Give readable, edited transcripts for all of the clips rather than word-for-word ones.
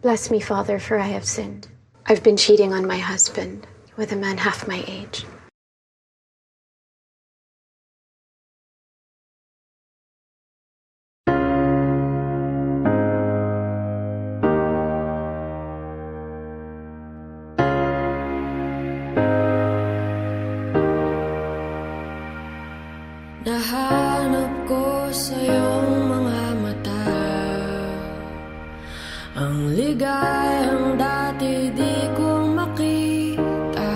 Bless me, Father, for I have sinned. I've been cheating on my husband with a man half my age. Nahanap ko sa iyong mga mata ang ligayang dati di ko makita.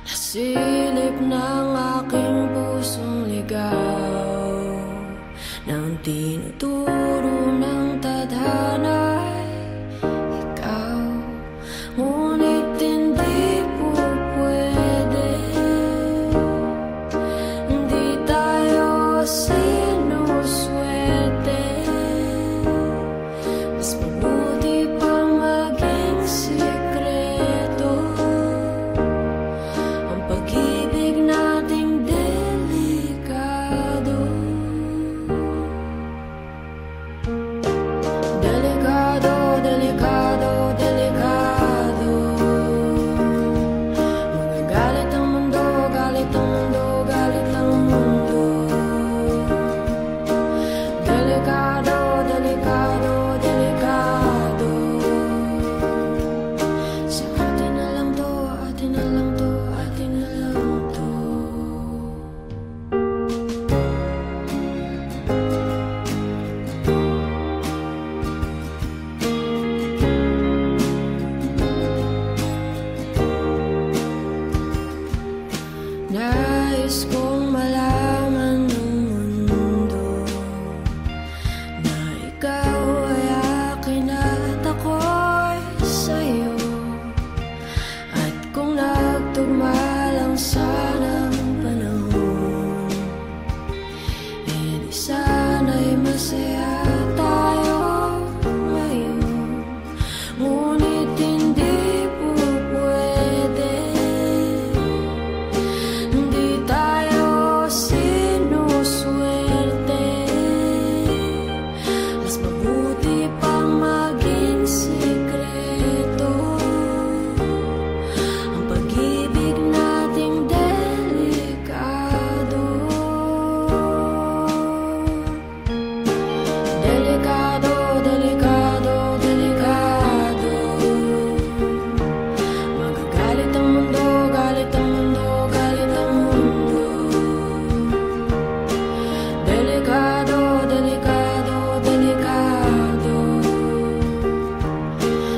Nasilip ng aking pusong ligaw nang tinuturo ng tadhana ikaw. Ngunit hindi po pwede, hindi tayo sinuswerte. Mas mabuti pang maging sikreto ang pag-ibig nating delikado. Delikado, delikado, delikado. Magagalit ang mundo, galit ang mundo, galit ang mundo. Delikado, delikado, delikado. Sa atin na lang to, atin na lang to, atin na lang to. Nais kong malaman ng mundo na ikaw ay akin at ako'y sa'yo. At kung nagtugma lang sana ang panahon, di sana'y masaya tayo ngayon. Ngunit hindi po pwede, hindi tayo sinuswerte. Mas mabuti pang maging sikreto ang pag-ibig nating delikado. Delikado, delikado, delikado. Magagalit ang mundo, galit ang mundo, galit ang mundo. Delikado, delikado, delikado.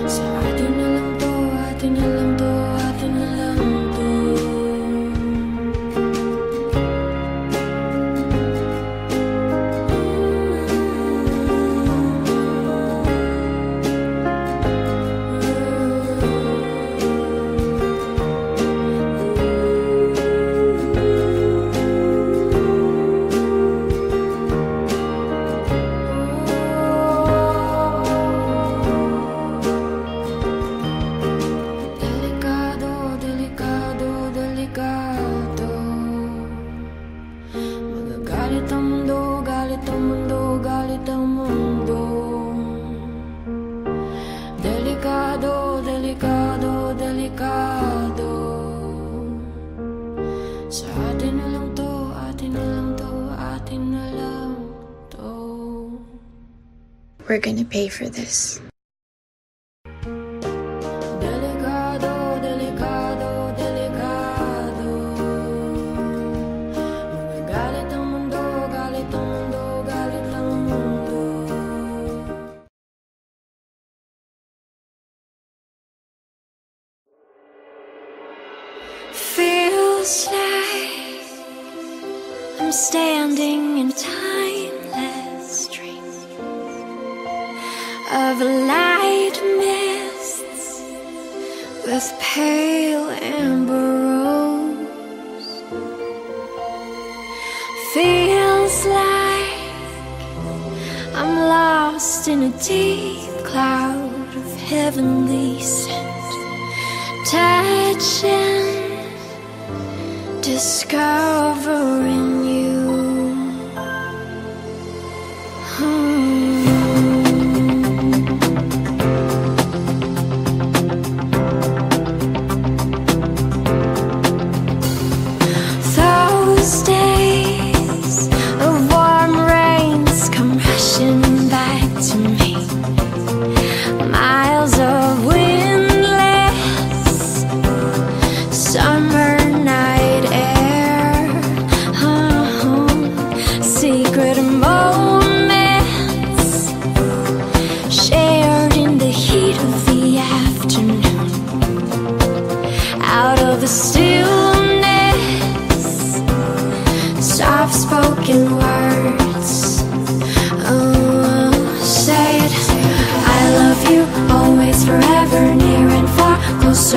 Sa atin na lang to, atin na lang to, atin na lang to. Delikado, delikado, delikado. Magagalit ang mundo, galit ang mundo, galit ang mundo. Delikado, delikado, delikado. Sa atin na lang to, atin na lang to, atin na lang to. We're gonna pay for this. Delikado, delikado, delikado. Magagalit ang mundo, galit ang mundo, galit ang mundo. Feels like I'm standing in a timeless dream of light mists with pale amber rose. Feels like I'm lost in a deep cloud of heavenly scent, touching, discovering you.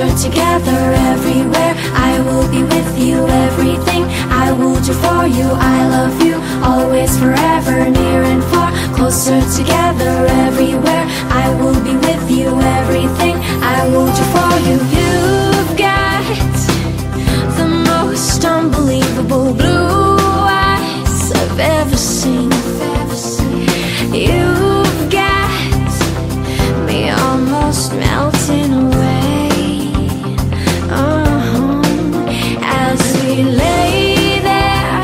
closer together everywhere. I will be with you, everything I will do for you. I love you, always, forever, near and far. Closer together everywhere. I will be with you, everything I will do for you. You've got the most unbelievable blue eyes I've ever seen. You've got me almost melting away. As we lay there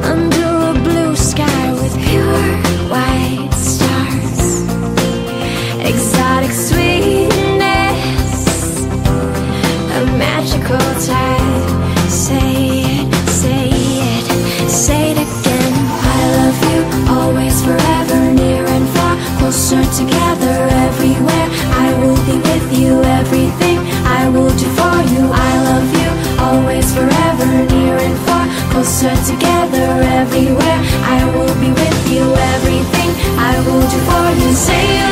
under a blue sky with pure white stars, exotic sweetness, a magical tide. Say it, say it, say it again. I love you, always, forever, near and far. Closer together everywhere. I will be with you, everything I will do for you. I love you, always, forever, near and far. Closer together everywhere. I will be with you, everything I will do for you. Say you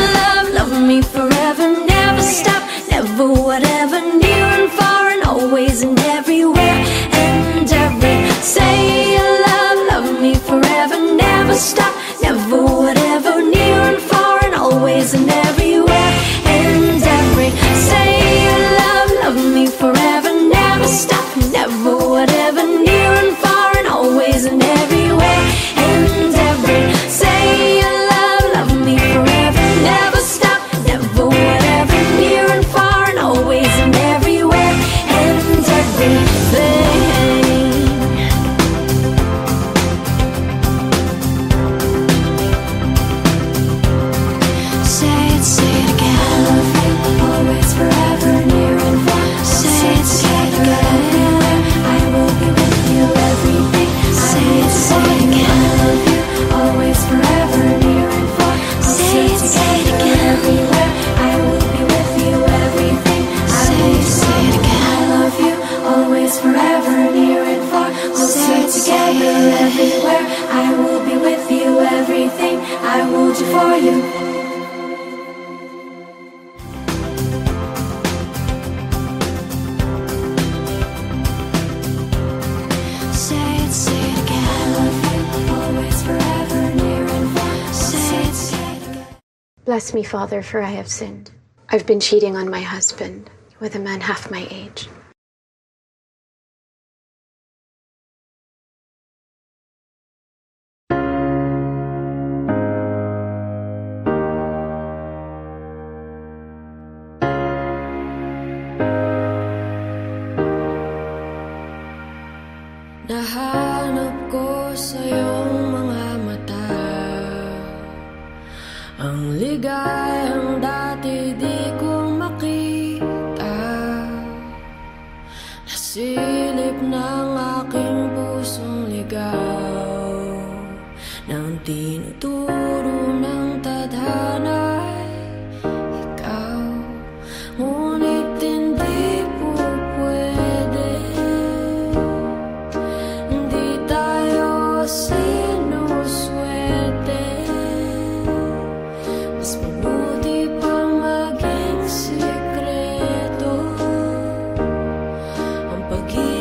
love me forever, never stop, never, whatever, near and far, and always and everywhere and every. Say you love me forever, never stop, never, whatever, near and far, and always and everywhere and every. Say you love me forever, never stop, never, whatever, near and far, and always and everywhere and every. Say you love me forever, never stop, never, whatever, near and far, and always and everywhere and everything. Say it again. I love you, always, forever, near and far. Say it again. I will be with you, everything. Say it again. I love you, always, forever, near and far. Say it again. Everywhere. I will be with you, everything. Say it again. I love you, always, forever, near and far. Closer together everywhere. I will be with you, everything I will do for you. Say it again. I love you, always, forever, near and far. Say it again. Bless me, Father, for I have sinned. I've been cheating on my husband with a man half my age. Nahanap ko sa iyong mga mata ang ligayang dati di ko makita. Nasilip ng aking pusong ligaw nang tinuturo ng tadhana'y ikaw. Ngunit hindi po pwede, hindi tayo sinuswerte. Mas mabuti pang maging sikreto ang pag-ibig.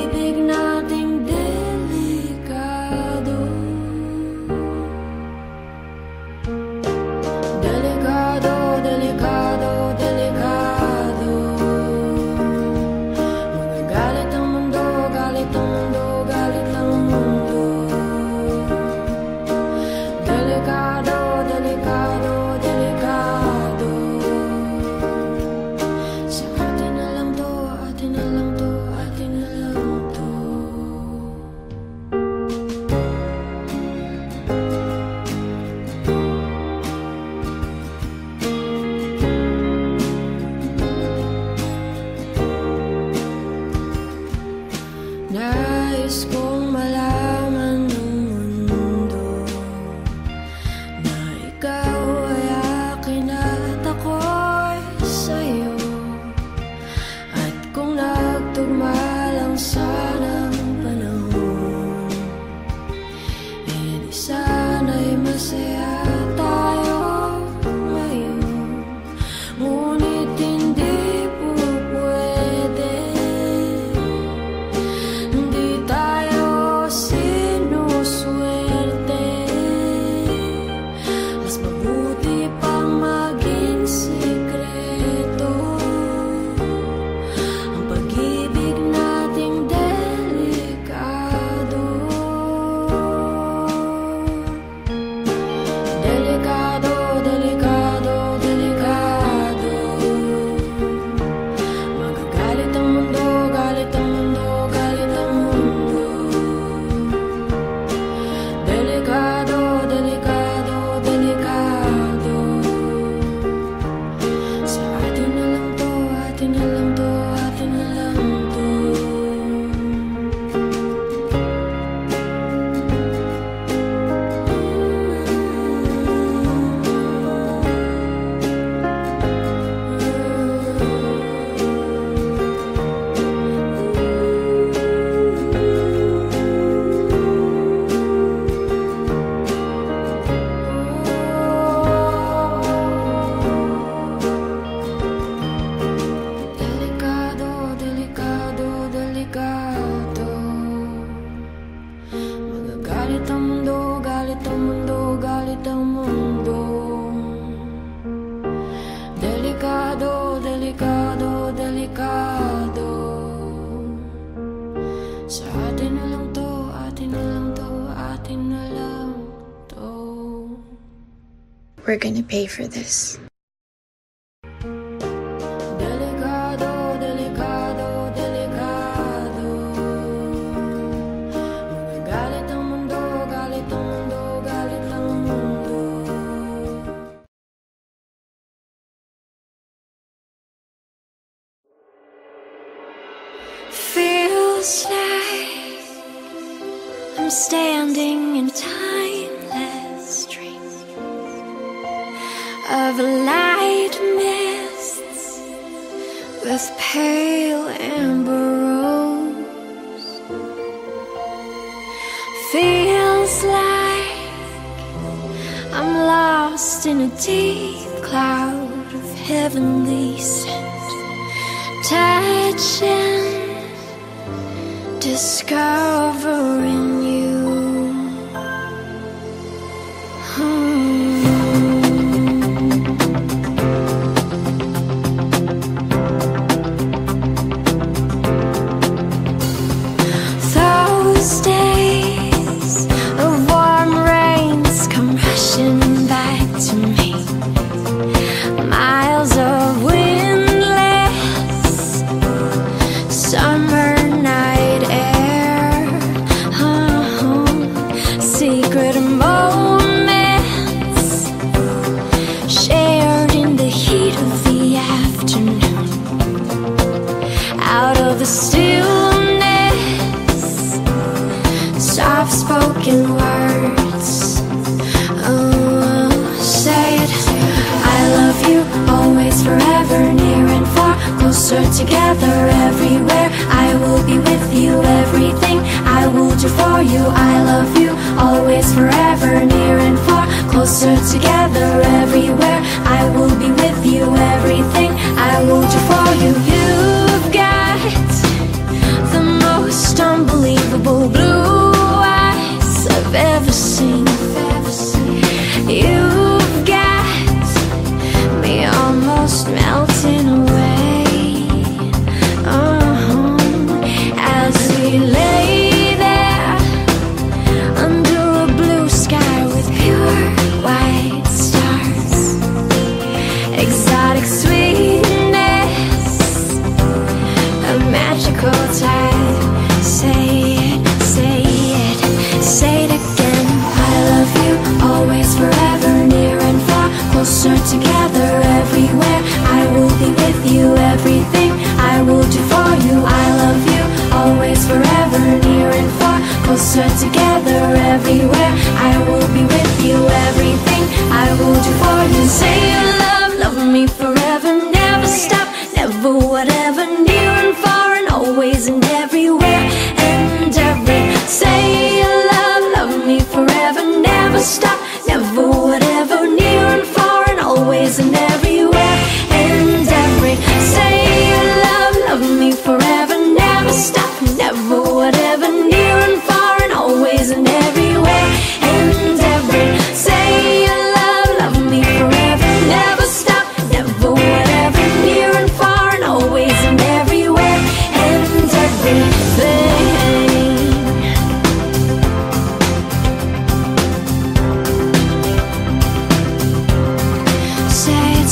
delikado, delikado. Sa atin na lang to, atin na lang to, atin na lang to. We're gonna pay for this. Delikado, delikado, delikado. Galit ang mundo, galit ang mundo, galit ang mundo. Feels like I'm standing in timeless dreams of light mists with pale amber rose. Feels like I'm lost in a deep cloud of heavenly scent, touching, discovering you. Those days of warm rains come rushing back to me. Miles of windless summer night air, secret moments shared in the heat of the afternoon. Out of the stillness, soft-spoken words. Oh, say it. I love you, always, forever, near and far, closer together, everywhere. I will be with you, everything I will do for you. I love you, always, forever, near and far, closer together, everywhere. I will be with you, everything I will do for you. You've got the most unbelievable blue eyes I've ever seen. You've got me almost melting away. As we lay there under a blue sky with pure white stars, exotic sweetness, a magical tide. Say it, say it, say it again. I love you, always, forever, near and far, closer together, everywhere. I will be with you, everything I will do for you. I love you, always, forever, near and far, closer together, everywhere. I will be with you, everything I will do for you. Say you love me forever, never stop, never whatever, near and far and always and everywhere and every. Say you love me forever, never stop, never whatever, near and far and always and everywhere and every. Say you love me forever, never stop, never whatever, near and far and always and everywhere and every. Say you love me forever, never stop, never whatever, near and far and always and everywhere and everything. Say it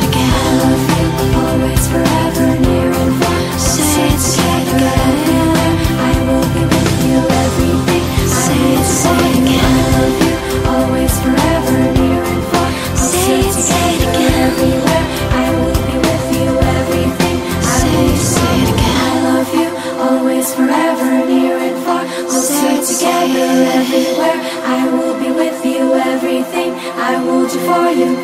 again. I love you, always, forever, near and far. Say it again. I will be with you, everything. Say it again. I love you, always, forever, near and far. Say it again. Everywhere. I will be with you, everything. Say it again. I love you, always, forever, near and far. Closer together, everywhere. I will be with you, everything I will do for you.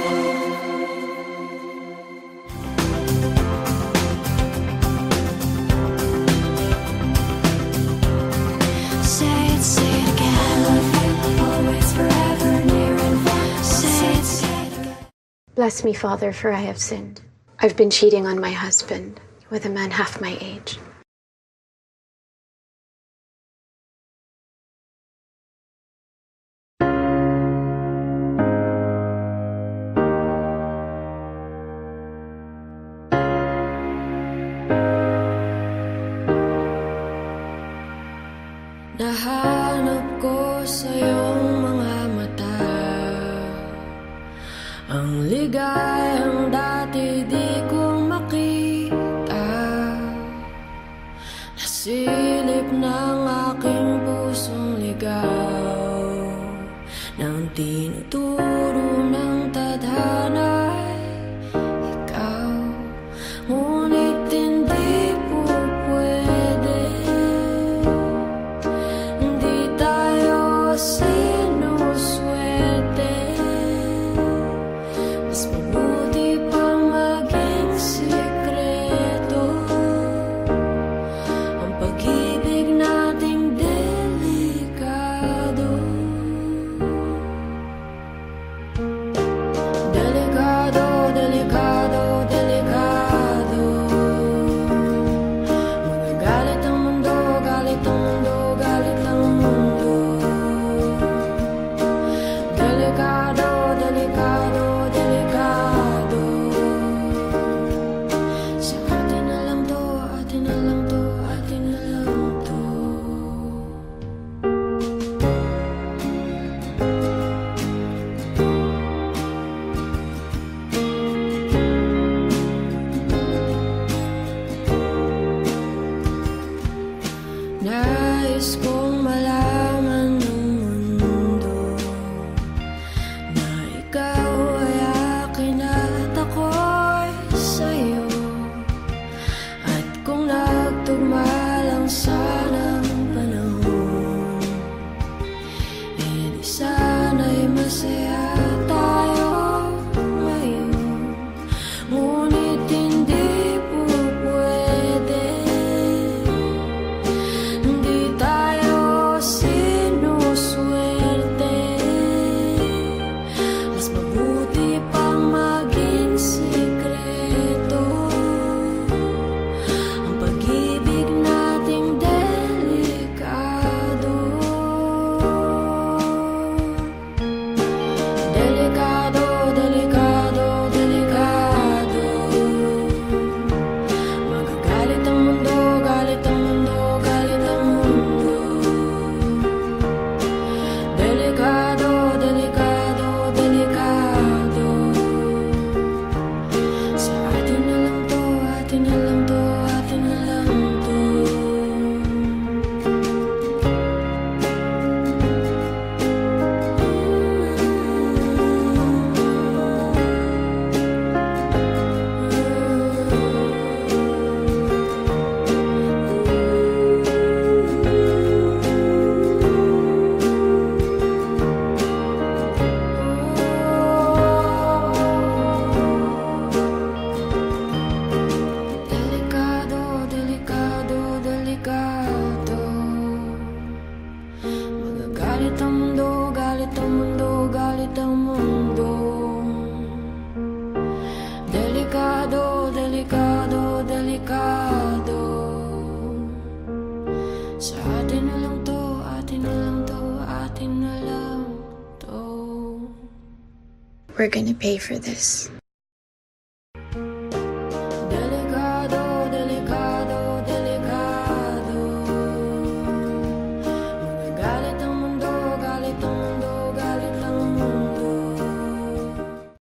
Say it again. I love you, always, forever, near and far. Say it again. Bless me, Father, for I have sinned. I've been cheating on my husband with a man half my age. Nahanap ko sa iyong mga mata ang ligayang dati di ko makita. Nasilip ng aking pusong ligaw nang tinuturo ng tadhana'y ikaw. Ngunit hindi po pwede, hindi tayo sinuswerte. Mas mabuti pang maging sikreto ang pag-ibig nating delikado. Delikado, delikado, delikado. Magagalit ang mundo, galit ang mundo, galit ang mundo. Delikado, delikado, delikado. Sa atin na lang to, atin na lang to, atin na lang to. Nais kong malaman ng mundo na ikaw ay akin at ako'y sa'yo. At kung nagtugma lang sana ang panahon, eh di sana'y masaya tayo ngayon. Ngunit hindi po pwede, hindi tayo sinuswerte. Mas mabuti pang maging sikreto ang pag-ibig nating delikado. Delikado, delikado, delikado. Magagalit ang mundo, galit ang mundo, galit ang mundo. Delikado, delikado, delikado. Sa atin na lang to, atin na lang to, atin na lang to. Delikado, delikado, delikado. Magagalit ang mundo, galit ang mundo, galit ang mundo. Delikado, delikado, delikado. Sa atin na lang to, atin na lang to, atin na lang to. We're gonna pay for this.